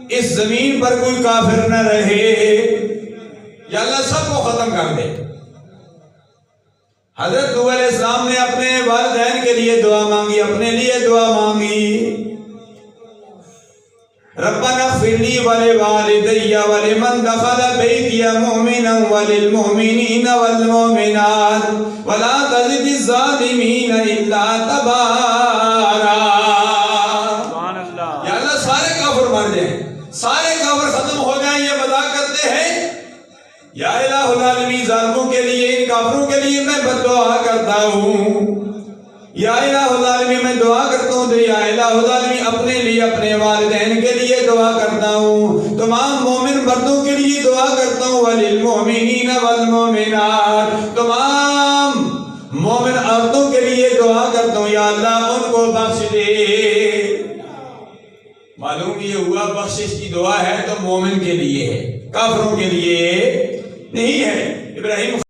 اس زمین پر کوئی کافر نہ رہے، یا اللہ سب کو ختم کر دے۔ حضرت نوح علیہ السلام نے اپنے والدین کے لیے دعا مانگی، اپنے لیے دعا مانگی، ربنا اغفر لي ولوالدي ولمن دخل بيتي مؤمنا وللمؤمنين والمؤمنات ولا تزد الظالمين الا تبارا۔ یا اللہ سارے کافر مر جائیں، سارے کافر ختم ہو جائیں، یہ وعدہ کرتے ہیں یا الہ العالمین ظالموں کے لیے، ان کافروں کے لیے میں بد دعا کرتا ہوں، یا الہ العالمین میں دعا کرتا ہوں تو یا الہ العالمین اپنے لیے، اپنے والدین کے لیے دعا کرتا ہوں، تمام مومن مردوں کے لیے دعا کرتا ہوں، وللمؤمنین والمؤمنات تمام مومن عورتوں کے لیے دعا کرتا ہوں، یا اللہ ان کو بخش دے۔ معلوم یہ ہوا بخشش کی دعا ہے تو مومن کے لیے ہے، کافروں کے لیے نہیں ہے۔ ابراہیم